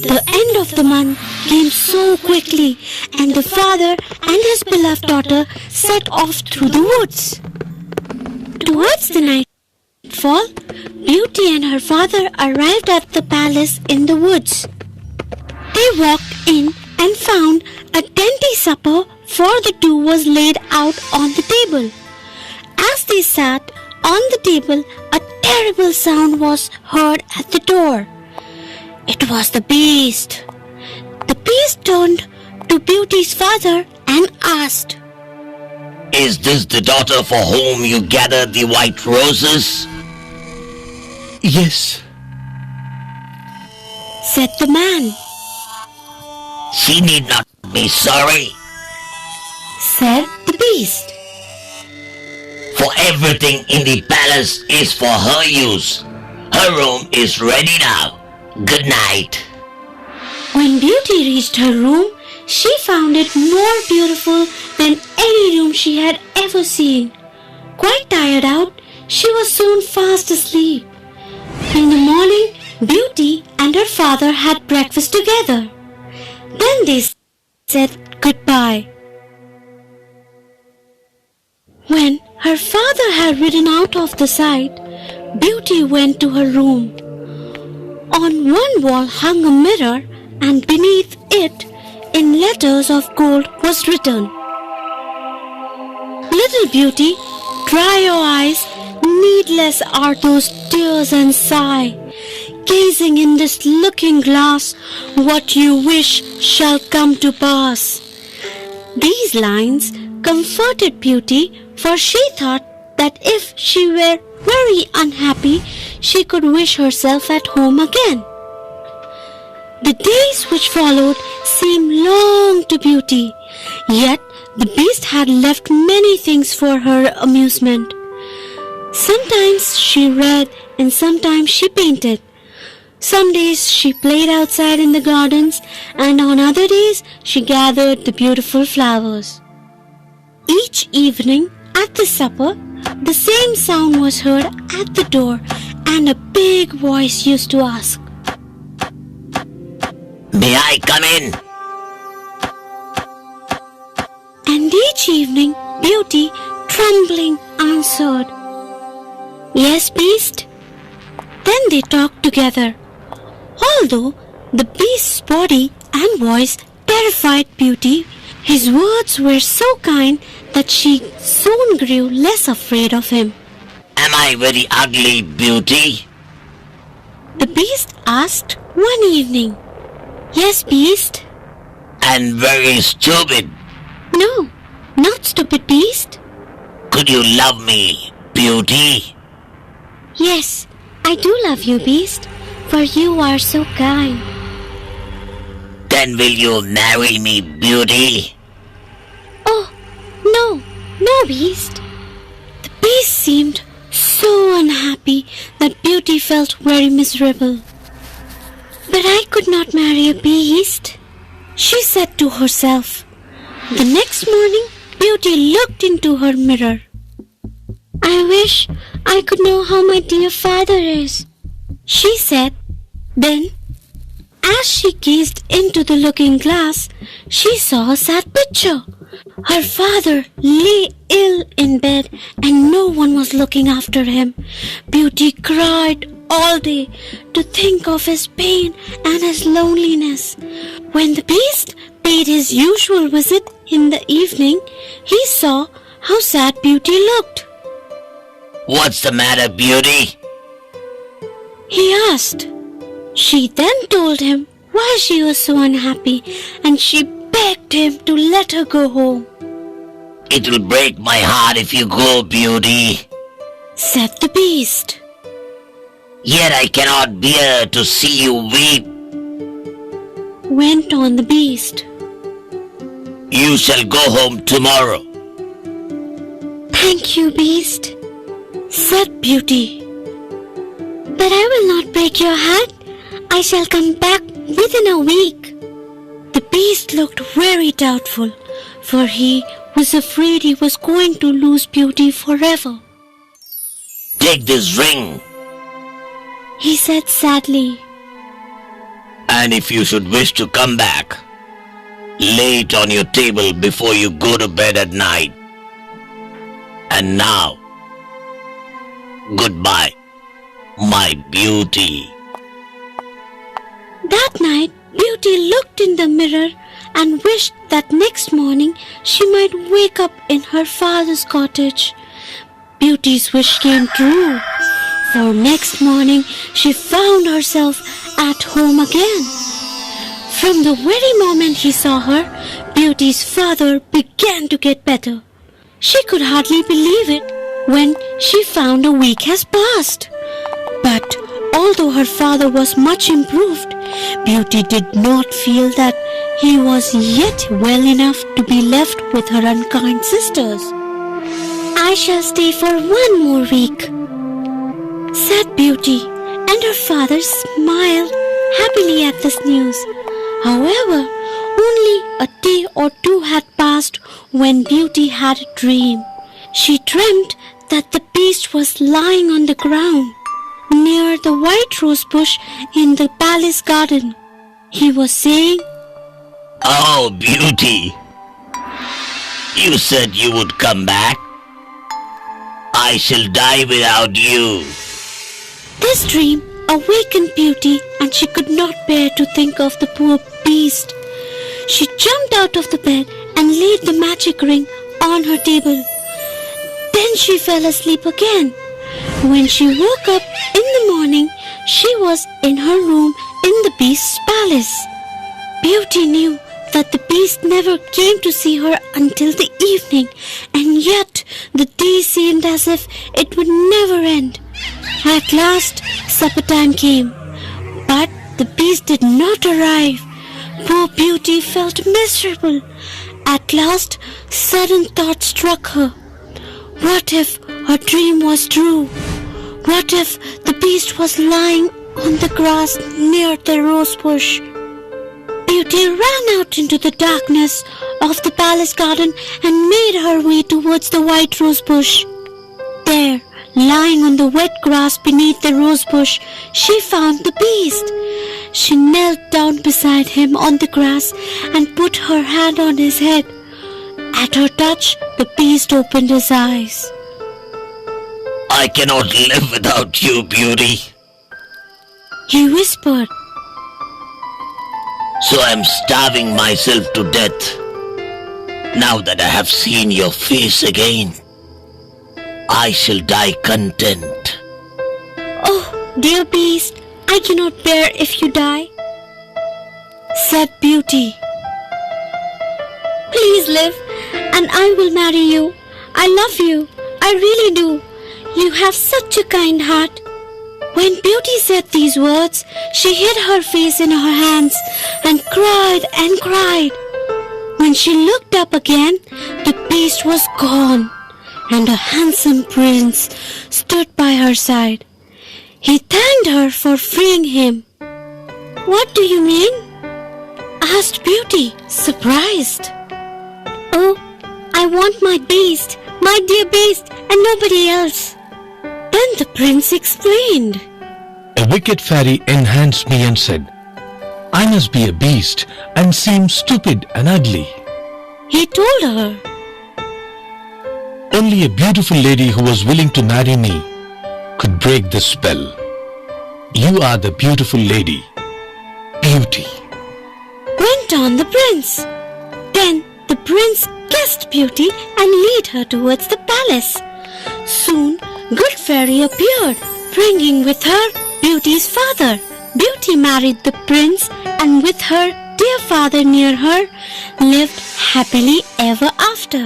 The end of the month came so quickly, and the father and his beloved daughter set off through the woods. Towards the nightfall, Beauty and her father arrived at the palace in the woods. They walked in and found a dainty supper for the two was laid out on the table. As they sat on the table, a terrible sound was heard at the door. It was the beast. The beast turned to Beauty's father and asked, "Is this the daughter for whom you gathered the white roses?" "Yes," said the man. "She need not be sorry, said the beast. for everything in the palace is for her use. Her room is ready now. Good night." When Beauty reached her room, she found it more beautiful than any room she had ever seen. Quite tired out, she was soon fast asleep. In the morning, Beauty and her father had breakfast together. Then they said goodbye. When her father had ridden out of the sight, Beauty went to her room. On one wall hung a mirror, and beneath it, in letters of gold, was written, "Little Beauty, dry your eyes, needless are those tears and sigh. Gazing in this looking glass, what you wish shall come to pass." These lines comforted Beauty, for she thought that if she were very unhappy, she could wish herself at home again. The days which followed seemed long to Beauty, yet the beast had left many things for her amusement. Sometimes she read and sometimes she painted. Some days she played outside in the gardens, and on other days she gathered the beautiful flowers. Each evening at the supper, the same sound was heard at the door, and a big voice used to ask, "May I come in?" And each evening Beauty, trembling, answered, "Yes, beast." Then they talked together. Although the beast's body and voice terrified Beauty, his words were so kind that she soon grew less afraid of him. "Am I very ugly, Beauty?" The beast asked one evening. "Yes, beast." "And very stupid? "No, not stupid, beast." Could you love me, Beauty?" "Yes, I do love you, beast, for you are so kind." "Then will you marry me, Beauty?" "Oh, no, no, beast." The beast seemed so unhappy that Beauty felt very miserable. "But I could not marry a beast," she said to herself. The next morning, Beauty looked into her mirror. "I wish I could know how my dear father is," she said. Then, as she gazed into the looking glass, she saw a sad picture. Her father lay ill in bed and no one was looking after him. Beauty cried all day to think of his pain and his loneliness. When the beast paid his usual visit in the evening, he saw how sad Beauty looked. "What's the matter, Beauty?" he asked. She then told him why she was so unhappy, and she begged him to let her go home. "It will break my heart if you go, Beauty. Said the beast. Yet I cannot bear to see you weep. Went on the beast. You shall go home tomorrow. Thank you, beast, said Beauty. But I will not break your heart. I shall come back within a week. The beast looked very doubtful, for he was afraid he was going to lose Beauty forever. Take this ring. He said sadly. And if you should wish to come back, lay it on your table before you go to bed at night. And now, goodbye, my beauty. That night, Beauty looked in the mirror and wished that next morning she might wake up in her father's cottage. Beauty's wish came true, for next morning she found herself at home again. From the very moment he saw her, Beauty's father began to get better. She could hardly believe it when she found a week has passed. But although her father was much improved, Beauty did not feel that he was yet well enough to be left with her unkind sisters. "I shall stay for one more week," said Beauty, and her father smiled happily at this news. However, only a day or two had passed when Beauty had a dream. She dreamt that the beast was lying on the ground near the white rose bush in the palace garden. He was saying, "Oh, Beauty, you said you would come back. I shall die without you." This dream awakened Beauty, and she could not bear to think of the poor beast. She jumped out of the bed and laid the magic ring on her table. Then she fell asleep again. When she woke up in the morning, she was in her room in the beast's palace. Beauty knew that the beast never came to see her until the evening, and yet the day seemed as if it would never end. At last, supper time came, but the beast did not arrive. Poor Beauty felt miserable. At last, sudden thought struck her. What if her dream was true? What if the beast was lying on the grass near the rose bush? Beauty ran out into the darkness of the palace garden and made her way towards the white rose bush. There, lying on the wet grass beneath the rose bush, she found the beast. She knelt down beside him on the grass and put her hand on his head. At her touch, the beast opened his eyes. "I cannot live without you, Beauty. He whispered. So I'm starving myself to death. Now that I have seen your face again, I shall die content." "Oh, dear beast, I cannot bear if you die," said Beauty. "Please live, and I will marry you. I love you. I really do. You have such a kind heart." When Beauty said these words, she hid her face in her hands and cried and cried. When she looked up again, the beast was gone, and a handsome prince stood by her side. He thanked her for freeing him. "What do you mean?" asked Beauty, surprised. "Oh, I want my beast, my dear beast, and nobody else." Then the prince explained. "A wicked fairy enhanced me and said, I must be a beast and seem stupid and ugly. He told her. Only a beautiful lady who was willing to marry me could break the spell. You are the beautiful lady, Beauty," went on the prince. Then the prince kissed Beauty and led her towards the palace. Soon, Good Fairy appeared, bringing with her Beauty's father. Beauty married the prince, and with her dear father near her, lived happily ever after.